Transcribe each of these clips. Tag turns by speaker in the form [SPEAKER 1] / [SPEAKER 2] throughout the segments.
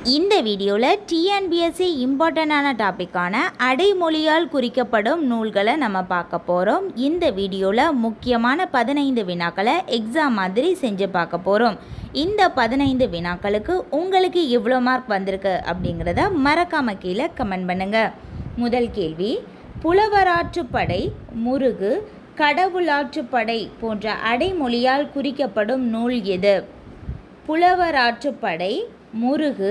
[SPEAKER 1] இந்த வீடியோவில் டிஎன்பிஎஸ்சி இம்பார்ட்டண்டான டாப்பிக்கான அடைமொழியால் குறிக்கப்படும் நூல்களை நம்ம பார்க்க போகிறோம். இந்த வீடியோவில் முக்கியமான 15 வினாக்களை எக்ஸாம் மாதிரி செஞ்சு பார்க்க போகிறோம். இந்த 15 வினாக்களுக்கு உங்களுக்கு எவ்வளோ மார்க் வந்திருக்கு அப்படிங்கிறத மறக்காமல் கீழே கமெண்ட் பண்ணுங்கள். முதல் கேள்வி, புலவராற்றுப்படை, முருகு, கடவுளாற்றுப்படை போன்ற அடைமொழியால் குறிக்கப்படும் நூல் எது? புலவராற்றுப்படை, முருகு,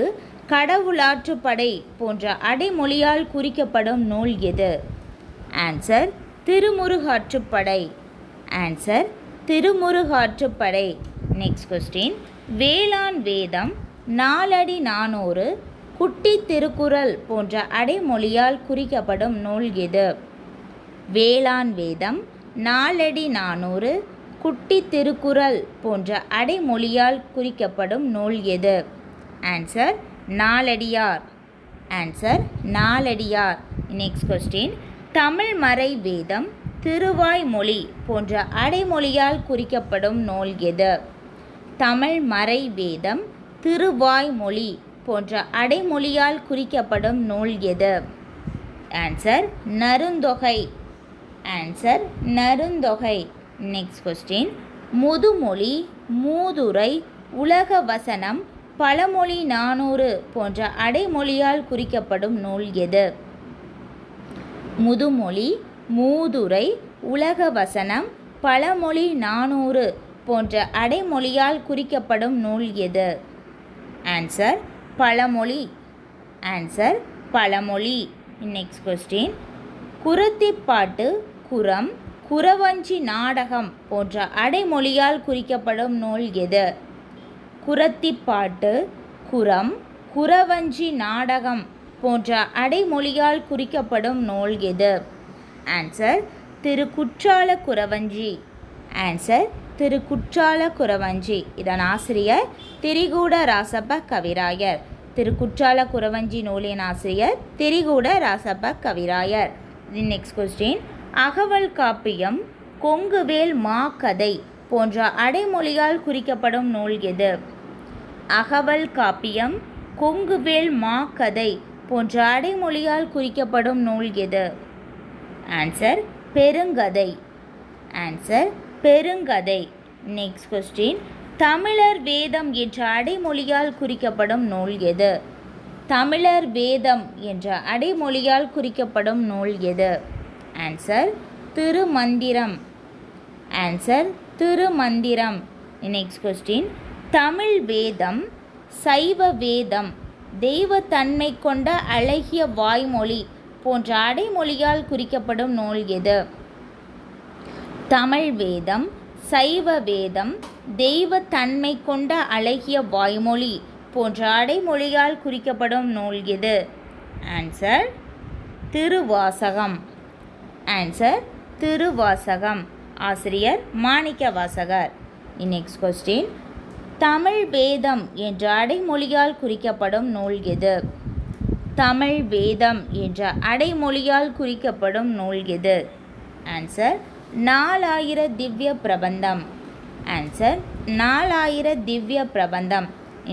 [SPEAKER 1] கடவுளாற்றுப்படை போன்ற அடைமொழியால் குறிக்கப்படும் நூல் எது? Answer Thirumurugaatruppadai. Answer Thirumurugaatruppadai. Next question, வேளாண் வேதம், நாலடி நானூறு, குட்டி திருக்குறள் போன்ற அடைமொழியால் குறிக்கப்படும் நூல் எது? வேளாண் வேதம், நாலடி நானூறு, குட்டி திருக்குறள் போன்ற அடைமொழியால் குறிக்கப்படும் நூல் எது? Answer Naladiyar. Answer Naladiyar. Next question, Tamil மறை வேதம், திருவாய்மொழி போன்ற அடைமொழியால் குறிக்கப்படும் நூல் எது? தமிழ் மறை வேதம், திருவாய்மொழி போன்ற அடைமொழியால் குறிக்கப்படும் நூல் எது? Answer Narunthogai. Answer Narunthogai. Next question, முதுமொழி, மூதுரை, உலக வசனம், பழமொழி 400 போன்ற அடைமொழியால் குறிக்கப்படும் நூல் எது? முதுமொழி, மூதுரை, உலக வசனம், பழமொழி 400 போன்ற அடைமொழியால் குறிக்கப்படும் நூல் எது? ஆன்சர் பழமொழி. ஆன்சர் பழமொழி. நெக்ஸ்ட் கொஸ்டின், குறத்திப்பாட்டு, குறம், குறவஞ்சி நாடகம் போன்ற அடைமொழியால் குறிக்கப்படும் நூல் எது? குறத்திப்பாட்டு, குறம், குறவஞ்சி நாடகம் போன்ற அடைமொழியால் குறிக்கப்படும் நூல் எது? ஆன்சர் திருக்குற்றால குறவஞ்சி. ஆன்சர் திருக்குற்றால குறவஞ்சி. இதன் ஆசிரியர் திரிகூட ராசப்ப கவிராயர். திருக்குற்றால குறவஞ்சி நூலின் ஆசிரியர் திரிகூட ராசப்ப கவிராயர். நெக்ஸ்ட் கொஸ்டின், அகவல் காப்பியம், கொங்குவேல் மாக்கதை போன்ற அடைமொழியால் குறிக்கப்படும் நூல் எது? அகவல் காப்பியம், கொங்குவேல் மாக்கதை போன்ற அடைமொழியால் குறிக்கப்படும் நூல் எது? ஆன்சர் பெருங்கதை. ஆன்சர் பெருங்கதை. நெக்ஸ்ட் கொஸ்டின், தமிழர் வேதம் என்ற அடைமொழியால் குறிக்கப்படும் நூல் எது? தமிழர் வேதம் என்ற அடைமொழியால் குறிக்கப்படும் நூல் எது? Answer Thirumanthiram. Answer Thirumanthiram. Next question, Tamil வேதம், சைவ வேதம், தெய்வத்தன்மை கொண்ட அழகிய வாய்மொழி போன்ற அடைமொழியால் குறிக்கப்படும் நூல் எது? தமிழ் வேதம், சைவ வேதம், தெய்வத்தன்மை கொண்ட அழகிய வாய்மொழி போன்ற அடைமொழியால் குறிக்கப்படும் நூல் எது? ஆன்சர் திருவாசகம். ஆன்சர் திருவாசகம். ஆசிரியர் மாணிக்கவாசகர். நெக்ஸ்ட் கொஸ்டின், தமிழ் வேதம் என்ற அடைமொழியால் குறிக்கப்படும் நூல் எது? தமிழ் வேதம் என்ற அடைமொழியால் குறிக்கப்படும் நூல் எது? Answer 4000 Divya Prabandham. Answer 4000 Divya Prabandham.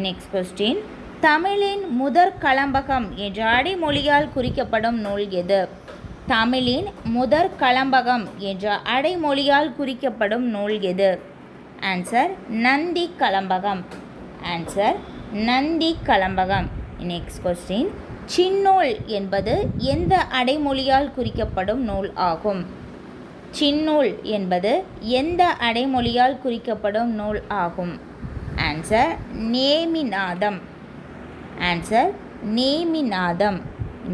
[SPEAKER 1] Next question, தமிழின் முதற் கலம்பகம் என்ற அடைமொழியால் குறிக்கப்படும் நூல் எது? தமிழின் முதற் கலம்பகம் என்ற அடைமொழியால் குறிக்கப்படும் நூல் எது? Answer Nandi Kalambakam. Answer Nandi Kalambakam. Next question, சின்னூல் என்பது எந்த அடைமொழியால் குறிக்கப்படும் நூல் ஆகும்? சின்னூல் என்பது எந்த அடைமொழியால் குறிக்கப்படும் நூல் ஆகும்? Answer Neminatham. Answer Neminatham.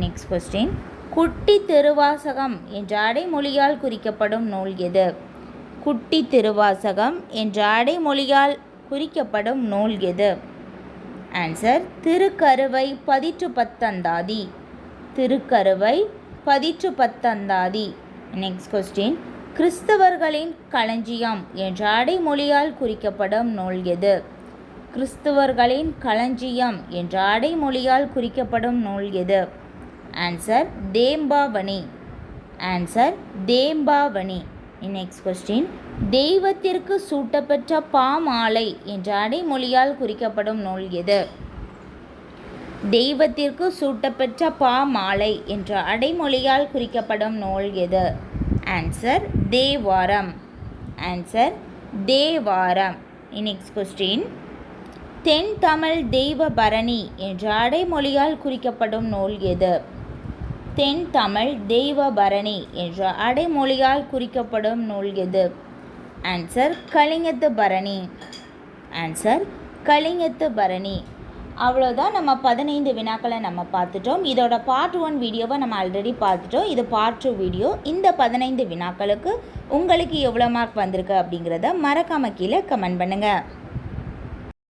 [SPEAKER 1] Next question, குட்டி திருவாசகம் என்ற அடைமொழியால் குறிக்கப்படும் நூல் எது? குட்டி திருவாசகம் என்ற அடைமொழியால் குறிக்கப்படும் நூல் எது? ஆன்சர் திருக்கருவை பதிற்று பத்தந்தாதி. திருக்கருவை பதிற்று பத்தந்தாதி. நெக்ஸ்ட் கொஸ்டின், கிறிஸ்தவர்களின் களஞ்சியம் என்ற அடைமொழியால் குறிக்கப்படும் நூல் எது? கிறிஸ்தவர்களின் களஞ்சியம் என்ற அடைமொழியால் குறிக்கப்படும் நூல் எது? Answer Thembavani. Answer Thembavani. Next question, தெய்வத்திற்கு சூட்டப்பெற்ற பாமாலை என்ற அடைமொழியால் குறிக்கப்படும் நூல் எது? தெய்வத்திற்கு சூட்டப்பெற்ற பா மாலை என்ற அடைமொழியால் குறிக்கப்படும் நூல் எது? Answer Thevaram. Answer Thevaram. Next question. தென் தமிழ் தெய்வ பரணி என்ற அடைமொழியால் குறிக்கப்படும் நூல் எது? தென் தமிழ் தெய்வ பரணி என்ற அடைமொழியால் குறிக்கப்படும் நூல் எது? ஆன்சர் கலிங்கத்து பரணி. ஆன்சர் கலிங்கத்து பரணி. அவ்வளோதான், நம்ம 15 வினாக்களை நம்ம பார்த்துட்டோம். இதோட பார்ட் 1 வீடியோவை நம்ம ஆல்ரெடி பார்த்துட்டோம். இது பார்ட் 2 வீடியோ. இந்த 15 வினாக்களுக்கு உங்களுக்கு எவ்வளோ மார்க் வந்திருக்கு அப்படிங்கிறத மறக்காமல் கீழே கமெண்ட் பண்ணுங்கள்.